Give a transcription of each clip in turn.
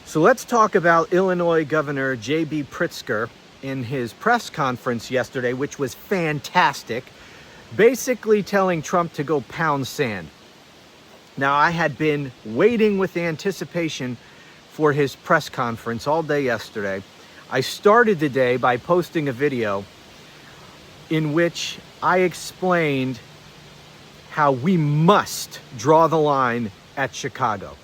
So let's talk about Illinois Governor JB Pritzker in his press conference yesterday, which was fantastic, basically telling Trump to go pound sand. Now, I had been waiting with anticipation for his press conference all day yesterday. I started the day by posting a video in which I explained how we must draw the line at Chicago.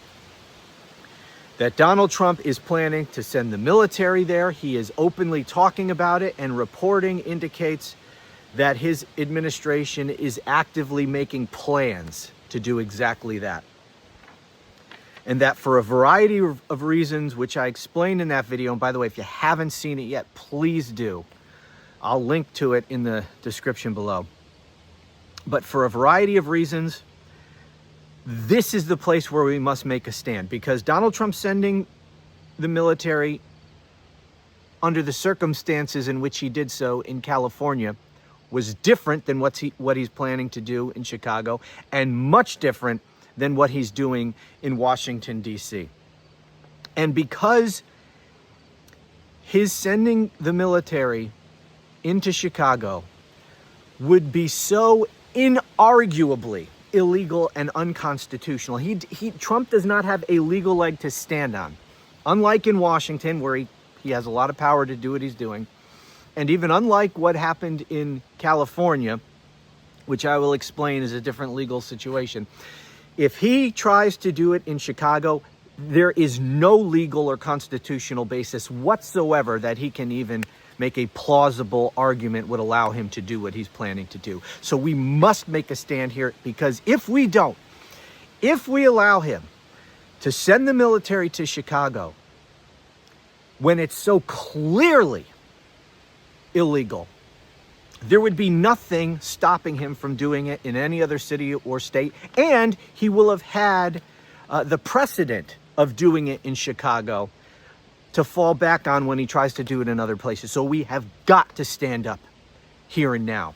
That Donald Trump is planning to send the military there. He is openly talking about it, and reporting indicates that his administration is actively making plans to do exactly that. And that for a variety of reasons, which I explained in that video, and by the way, if you haven't seen it yet, please do. I'll link to it in the description below. But for a variety of reasons, this is the place where we must make a stand, because Donald Trump sending the military under the circumstances in which he did so in California was different than what he's planning to do in Chicago, and much different than what he's doing in Washington, D.C. And because his sending the military into Chicago would be so inarguably illegal and unconstitutional. Trump does not have a legal leg to stand on. Unlike in Washington, where he has a lot of power to do what he's doing, and even unlike what happened in California, which I will explain is a different legal situation. If he tries to do it in Chicago, there is no legal or constitutional basis whatsoever that he can even make a plausible argument would allow him to do what he's planning to do. So we must make a stand here, because if we don't, if we allow him to send the military to Chicago when it's so clearly illegal, there would be nothing stopping him from doing it in any other city or state, and he will have had the precedent of doing it in Chicago to fall back on when he tries to do it in other places. So we have got to stand up here and now.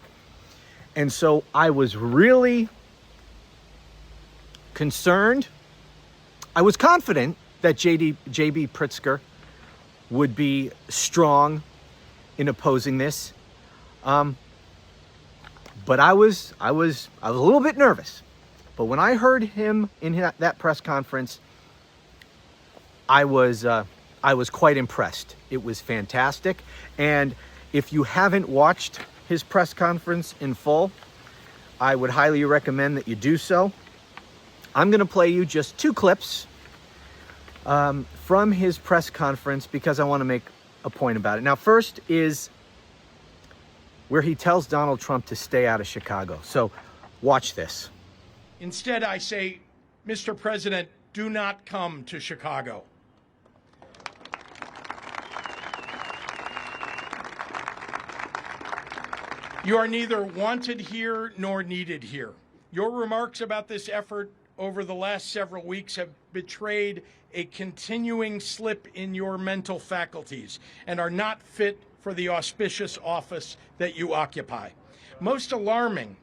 And so I was really concerned. I was confident that JB Pritzker would be strong in opposing this. But I was a little bit nervous. But when I heard him in that press conference, I was quite impressed. It was fantastic. And if you haven't watched his press conference in full, I would highly recommend that you do so. I'm going to play you just two clips from his press conference, because I want to make a point about it. Now, first is where he tells Donald Trump to stay out of Chicago. So watch this. Instead, I say, Mr. President, do not come to Chicago. You are neither wanted here nor needed here. Your remarks about this effort over the last several weeks have betrayed a continuing slip in your mental faculties and are not fit for the auspicious office that you occupy. Most alarming,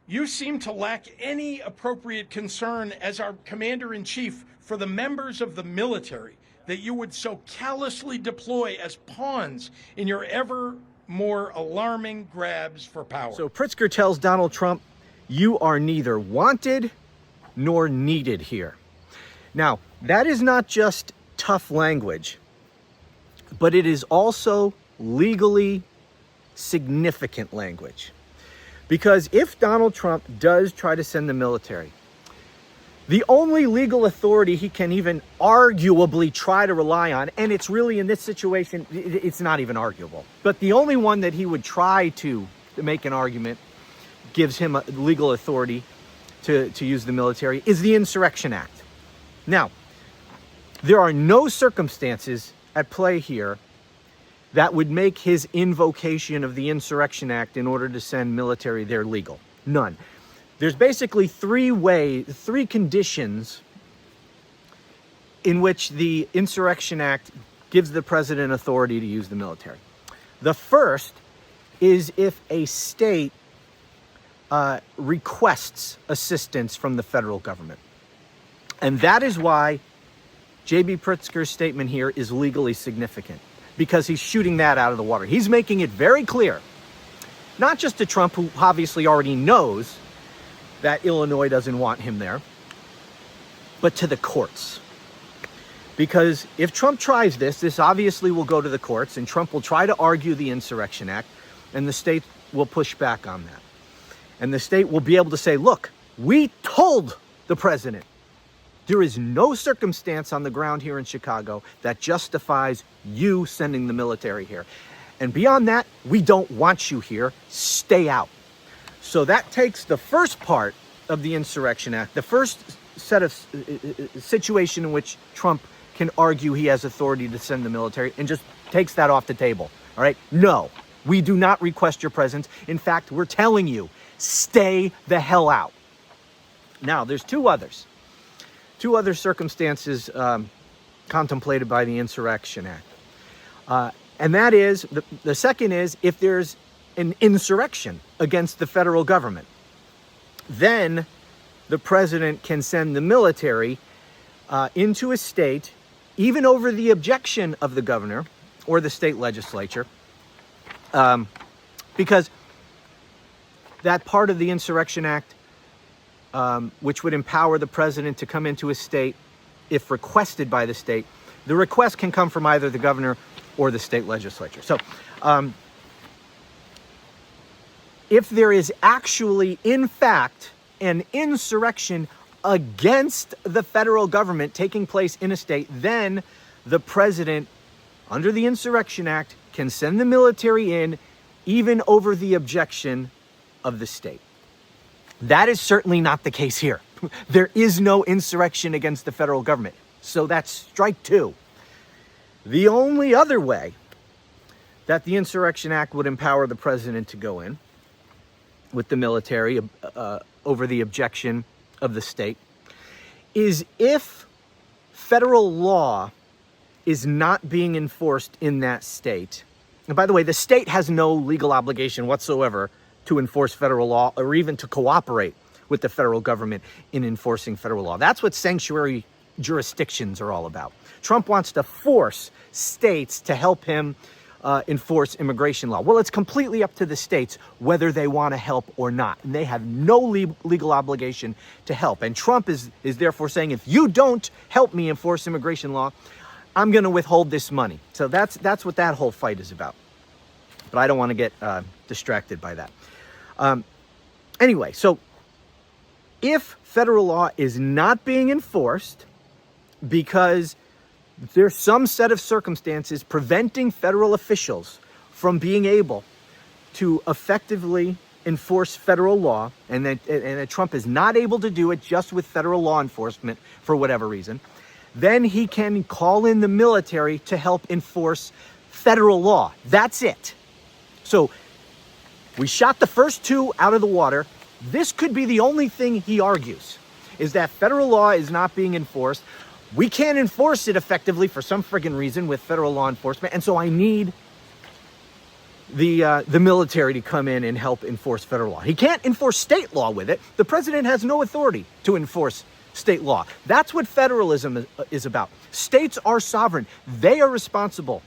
you seem to lack any appropriate concern as our commander-in-chief for the members of the military that you would so callously deploy as pawns in your ever more alarming grabs for power. So Pritzker tells Donald Trump, you are neither wanted nor needed here. Now, that is not just tough language, but it is also legally significant language. Because if Donald Trump does try to send the military, the only legal authority he can even arguably try to rely on, and it's really in this situation, it's not even arguable, but the only one that he would try to make an argument gives him a legal authority to use the military is the Insurrection Act. Now, there are no circumstances at play here that would make his invocation of the Insurrection Act in order to send military there legal. None. There's basically three conditions in which the Insurrection Act gives the president authority to use the military. The first is if a state requests assistance from the federal government. And that is why JB Pritzker's statement here is legally significant because he's shooting that out of the water. He's making it very clear, not just to Trump, who obviously already knows that Illinois doesn't want him there, but to the courts. Because if Trump tries this obviously will go to the courts, and Trump will try to argue the Insurrection Act, and the state will push back on that. And the state will be able to say, look, we told the president there is no circumstance on the ground here in Chicago that justifies you sending the military here. And beyond that, we don't want you here. Stay out. So that takes the first part of the Insurrection Act, the first set of situation in which Trump can argue he has authority to send the military, and just takes that off the table. All right? No, we do not request your presence. In fact, we're telling you, stay the hell out. Now, there's two other circumstances contemplated by the Insurrection Act. And that is, the second is, if there's an insurrection against the federal government, then the president can send the military into a state, even over the objection of the governor or the state legislature, because that part of the Insurrection Act, which would empower the president to come into a state if requested by the state, the request can come from either the governor or the state legislature. So if there is actually, in fact, an insurrection against the federal government taking place in a state, then the president, under the Insurrection Act, can send the military in, even over the objection of the state. That is certainly not the case here. There is no insurrection against the federal government. So that's strike two. The only other way that the Insurrection Act would empower the president to go in with the military over the objection of the state is if federal law is not being enforced in that state. And by the way, the state has no legal obligation whatsoever to enforce federal law or even to cooperate with the federal government in enforcing federal law. That's what sanctuary jurisdictions are all about. Trump wants to force states to help him enforce immigration law. Well, it's completely up to the states whether they want to help or not. And they have no legal obligation to help. And Trump is therefore saying, if you don't help me enforce immigration law, I'm going to withhold this money. So that's what that whole fight is about. But I don't want to get distracted by that. Anyway, so if federal law is not being enforced because there's some set of circumstances preventing federal officials from being able to effectively enforce federal law, and that Trump is not able to do it just with federal law enforcement for whatever reason, then he can call in the military to help enforce federal law. That's it. So we shot the first two out of the water. This could be the only thing he argues, is that federal law is not being enforced. We can't enforce it effectively for some friggin' reason with federal law enforcement, and so I need the military to come in and help enforce federal law. He can't enforce state law with it. The president has no authority to enforce state law. That's what federalism is about. States are sovereign. They are responsible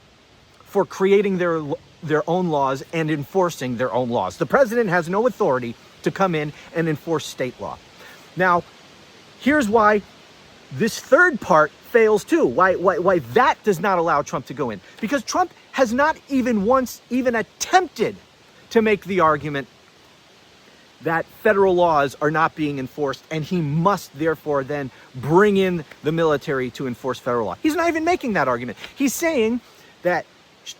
for creating their own laws and enforcing their own laws. The president has no authority to come in and enforce state law. Now, here's why this third part fails too. Why that does not allow Trump to go in. Because Trump has not even once even attempted to make the argument that federal laws are not being enforced, and he must therefore then bring in the military to enforce federal law. He's not even making that argument. He's saying that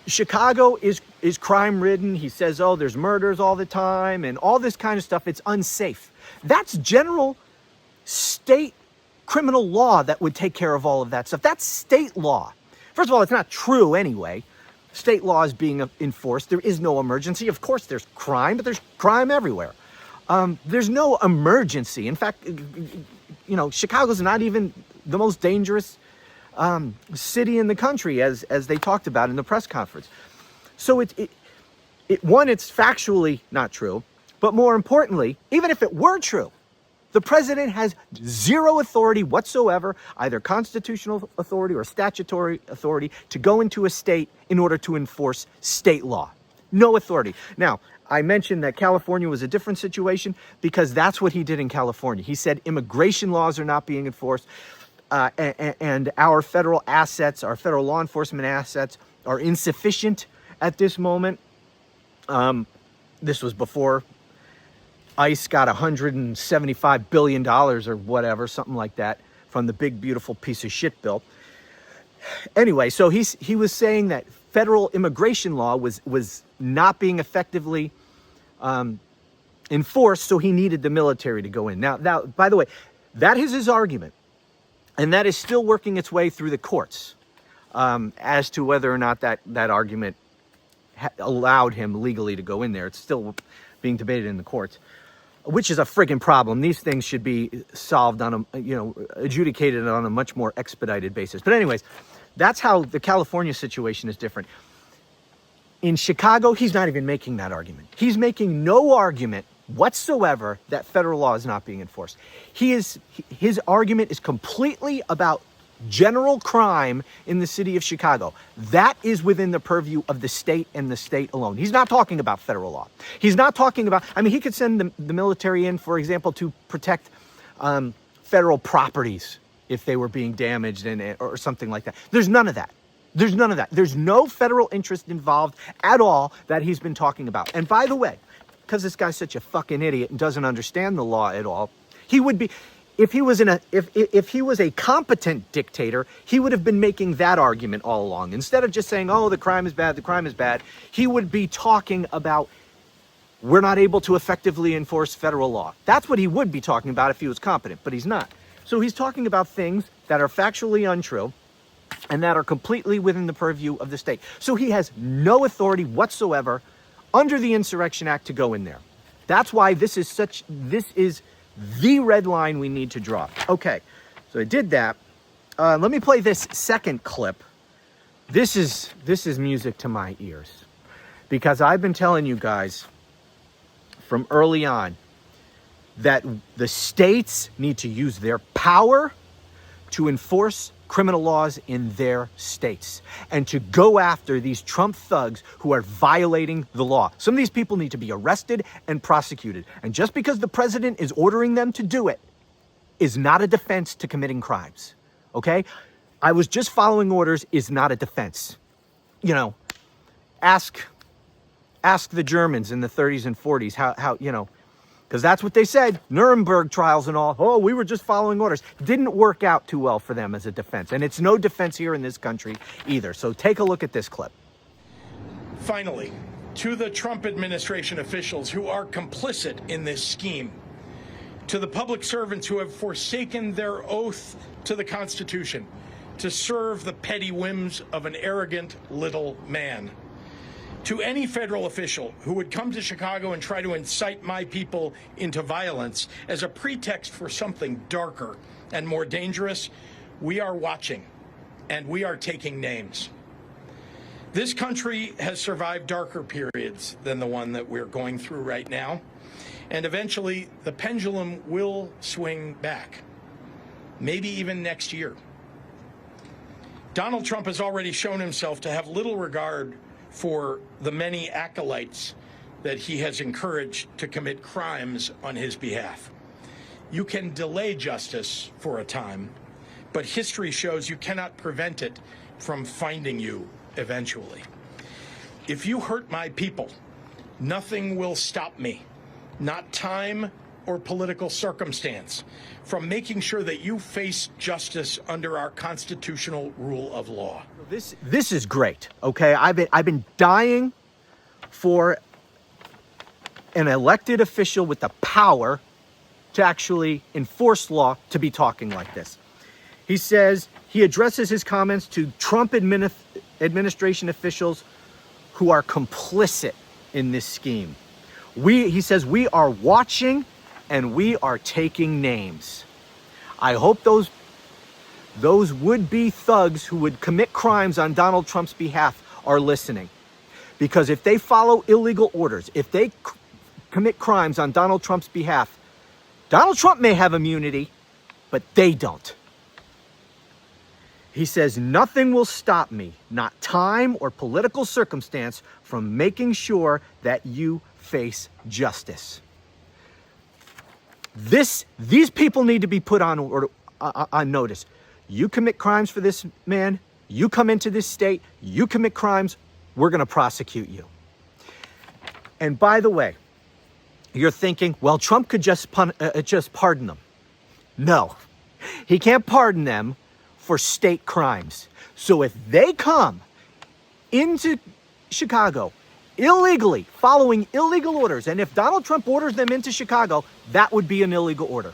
Chicago is crime-ridden. He says, oh, there's murders all the time and all this kind of stuff. It's unsafe. That's general state criminal law that would take care of all of that stuff. That's state law. First of all, it's not true anyway. State law is being enforced. There is no emergency. Of course, there's crime, but there's crime everywhere. There's no emergency. In fact, Chicago's not even the most dangerous city in the country, as they talked about in the press conference. So it's factually not true. But more importantly, even if it were true, The president has zero authority whatsoever, either constitutional authority or statutory authority, to go into a state in order to enforce state law. No authority. Now, I mentioned that California was a different situation because that's what he did in California. He said immigration laws are not being enforced, and our federal assets, our federal law enforcement assets, are insufficient at this moment. This was before ICE got $175 billion or whatever, something like that, from the big, beautiful piece of shit bill. Anyway, so he was saying that federal immigration law was not being effectively enforced, so he needed the military to go in. Now, by the way, that is his argument, and that is still working its way through the courts as to whether or not that argument allowed him legally to go in there. It's still being debated in the courts, which is a friggin' problem. These things should be solved on adjudicated on a much more expedited basis. But anyways, that's how the California situation is different. In Chicago, he's not even making that argument. He's making no argument whatsoever that federal law is not being enforced. His argument is completely about general crime in the city of Chicago. That is within the purview of the state and the state alone. He's not talking about federal law. He's not talking about, I mean, he could send the military in, for example, to protect federal properties if they were being damaged or something like that. There's none of that. There's none of that. There's no federal interest involved at all that he's been talking about. And by the way, because this guy's such a fucking idiot and doesn't understand the law at all, he would be, if he was if he was a competent dictator, he would have been making that argument all along. Instead of just saying, oh, the crime is bad, he would be talking about we're not able to effectively enforce federal law. That's what he would be talking about if he was competent, but he's not. So he's talking about things that are factually untrue and that are completely within the purview of the state. So he has no authority whatsoever under the Insurrection Act to go in there. That's why this is the red line we need to draw. Okay, so I did that. Let me play this second clip. This is music to my ears, because I've been telling you guys from early on that the states need to use their power to enforce criminal laws in their states and to go after these Trump thugs who are violating the law. Some of these people need to be arrested and prosecuted. And just because the president is ordering them to do it is not a defense to committing crimes. Okay? I was just following orders is not a defense. You know, ask the Germans in the 30s and 40s how you know, because that's what they said. Nuremberg trials and all. Oh, we were just following orders. Didn't work out too well for them as a defense. And it's no defense here in this country either. So take a look at this clip. Finally, to the Trump administration officials who are complicit in this scheme, to the public servants who have forsaken their oath to the Constitution to serve the petty whims of an arrogant little man, to any federal official who would come to Chicago and try to incite my people into violence as a pretext for something darker and more dangerous, we are watching and we are taking names. This country has survived darker periods than the one that we're going through right now, and eventually the pendulum will swing back, maybe even next year. Donald Trump has already shown himself to have little regard for the many acolytes that he has encouraged to commit crimes on his behalf. You can delay justice for a time, but history shows you cannot prevent it from finding you eventually. If you hurt my people, nothing will stop me, not time or political circumstance, from making sure that you face justice under our constitutional rule of law. This is great. Okay, I've been dying for an elected official with the power to actually enforce law to be talking like this. He says he addresses his comments to Trump administration officials who are complicit in this scheme. He says we are watching and we are taking names. I hope those would-be thugs who would commit crimes on Donald Trump's behalf are listening. Because if they follow illegal orders, if they commit crimes on Donald Trump's behalf, Donald Trump may have immunity, but they don't. He says, nothing will stop me, not time or political circumstance, from making sure that you face justice. These people need to be put on notice. You commit crimes for this man, you come into this state, you commit crimes, we're going to prosecute you. And by the way, you're thinking, well, Trump could just pardon them. No, he can't pardon them for state crimes. So if they come into Chicago illegally, following illegal orders, and if Donald Trump orders them into Chicago, that would be an illegal order.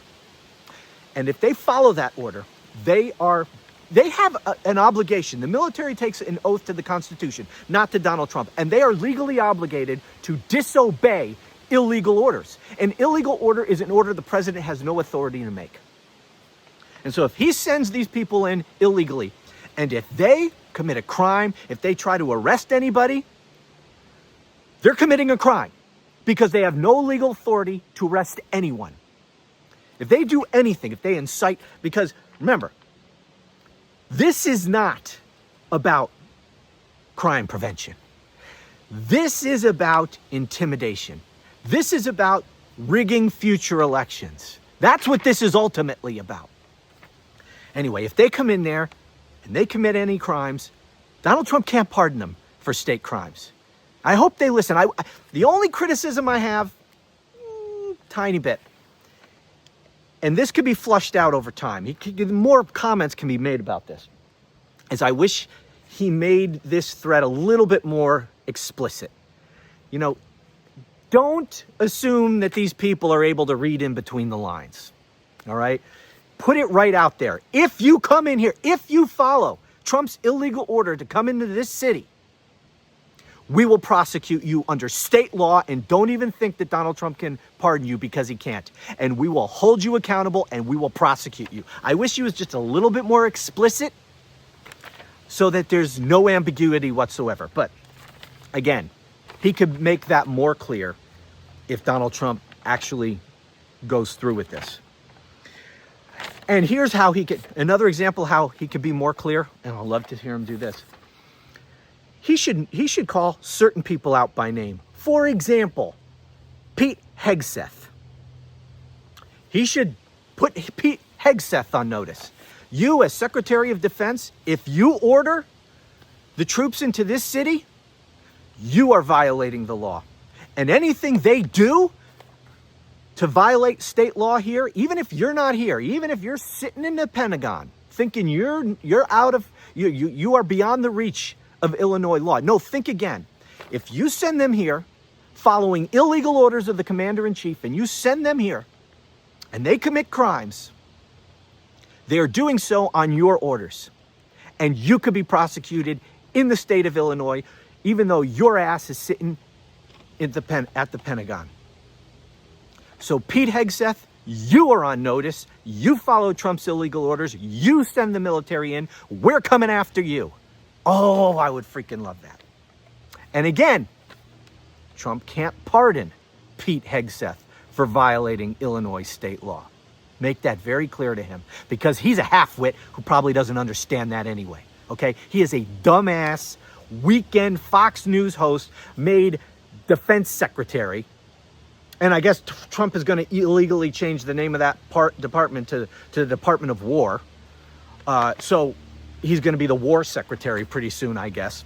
And if they follow that order, they have an obligation. The military takes an oath to the Constitution, not to Donald Trump, and they are legally obligated to disobey illegal orders. An illegal order is an order the president has no authority to make. And so if he sends these people in illegally, and if they commit a crime, if they try to arrest anybody, they're committing a crime because they have no legal authority to arrest anyone. If they do anything, if they incite, because remember, this is not about crime prevention. This is about intimidation. This is about rigging future elections. That's what this is ultimately about. Anyway, if they come in there and they commit any crimes, Donald Trump can't pardon them for state crimes. I hope they listen. The only criticism I have, tiny bit, and this could be flushed out over time. More comments can be made about this, is I wish he made this threat a little bit more explicit. You know, don't assume that these people are able to read in between the lines, all right? Put it right out there. If you come in here, if you follow Trump's illegal order to come into this city, we will prosecute you under state law, and don't even think that Donald Trump can pardon you, because he can't. And we will hold you accountable and we will prosecute you. I wish he was just a little bit more explicit so that there's no ambiguity whatsoever. But again, he could make that more clear if Donald Trump actually goes through with this. And here's how another example how he could be more clear, and I'd love to hear him do this. He should call certain people out by name. For example, Pete Hegseth. He should put Pete Hegseth on notice. You, as Secretary of Defense, if you order the troops into this city, you are violating the law. And anything they do to violate state law here, even if you're not here, even if you're sitting in the Pentagon thinking you are beyond the reach of Illinois law. No, think again. If you send them here following illegal orders of the commander-in-chief, and you send them here and they commit crimes, they are doing so on your orders. And you could be prosecuted in the state of Illinois, even though your ass is sitting at the Pentagon. So Pete Hegseth, you are on notice. You follow Trump's illegal orders. You send the military in. We're coming after you. Oh, I would freaking love that. And again, Trump can't pardon Pete Hegseth for violating Illinois state law. Make that very clear to him, because he's a half-wit who probably doesn't understand that anyway. Okay? He is a dumbass weekend Fox News host made defense secretary. And I guess Trump is going to illegally change the name of that department to the Department of War. So he's going to be the war secretary pretty soon, I guess.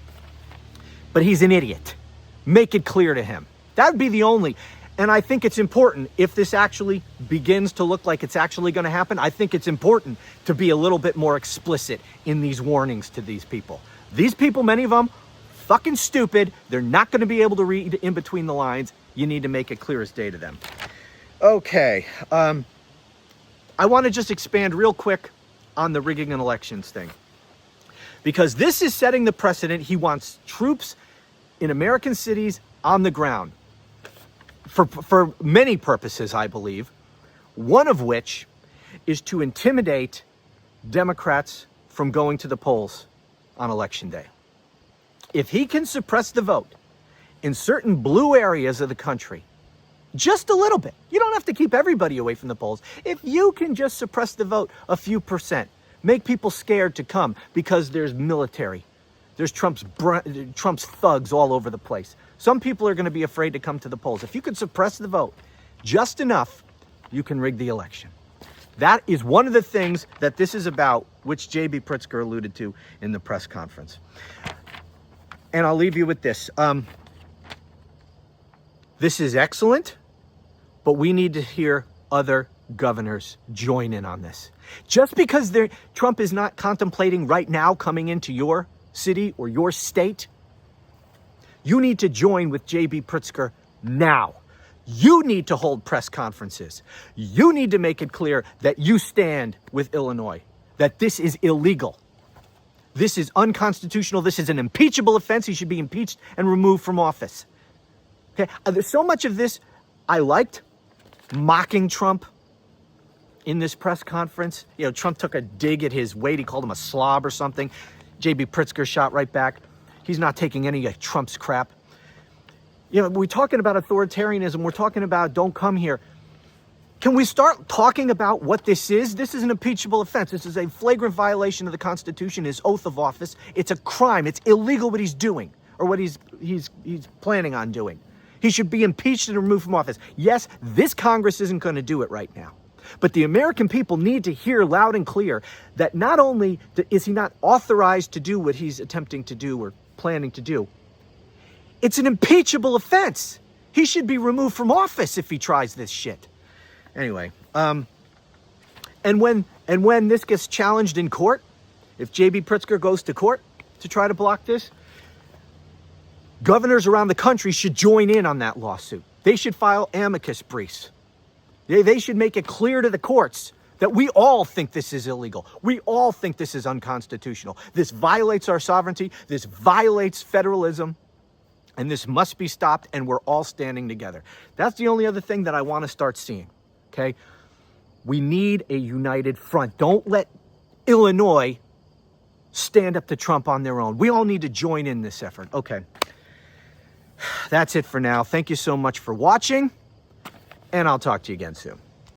But he's an idiot. Make it clear to him. That would be the only. And I think it's important, if this actually begins to look like it's actually going to happen, I think it's important to be a little bit more explicit in these warnings to these people. These people, many of them, fucking stupid. They're not going to be able to read in between the lines. You need to make it clear as day to them. Okay. I want to just expand real quick on the rigging and elections thing, because this is setting the precedent. He wants troops in American cities on the ground for many purposes, I believe, one of which is to intimidate Democrats from going to the polls on Election Day. If he can suppress the vote in certain blue areas of the country, Just a little bit. You don't have to keep everybody away from the polls. If you can just suppress the vote a few percent, make people scared to come because there's military. There's Trump's thugs all over the place. Some people are going to be afraid to come to the polls. If you can suppress the vote just enough, you can rig the election. That is one of the things that this is about, which JB Pritzker alluded to in the press conference. And I'll leave you with this. This is excellent, but we need to hear other governors join in on this. Just because Trump is not contemplating right now coming into your city or your state, you need to join with JB Pritzker now. You need to hold press conferences. You need to make it clear that you stand with Illinois, that this is illegal. This is unconstitutional. This is an impeachable offense. He should be impeached and removed from office. Okay, there's so much of this I liked, mocking Trump in this press conference. You know, Trump took a dig at his weight. He called him a slob or something. JB Pritzker shot right back. He's not taking any of Trump's crap. You know, we're talking about authoritarianism. We're talking about don't come here. Can we start talking about what this is? This is an impeachable offense. This is a flagrant violation of the Constitution, his oath of office. It's a crime. It's illegal what he's doing or what he's planning on doing. He should be impeached and removed from office. Yes, this Congress isn't going to do it right now. But the American people need to hear loud and clear that not only is he not authorized to do what he's attempting to do or planning to do, it's an impeachable offense. He should be removed from office if he tries this shit. Anyway, and when this gets challenged in court, if JB Pritzker goes to court to try to block this, governors around the country should join in on that lawsuit. They should file amicus briefs. They should make it clear to the courts that we all think this is illegal. We all think this is unconstitutional. This violates our sovereignty. This violates federalism. And this must be stopped, and we're all standing together. That's the only other thing that I want to start seeing, okay? We need a united front. Don't let Illinois stand up to Trump on their own. We all need to join in this effort. Okay. That's it for now. Thank you so much for watching, and I'll talk to you again soon.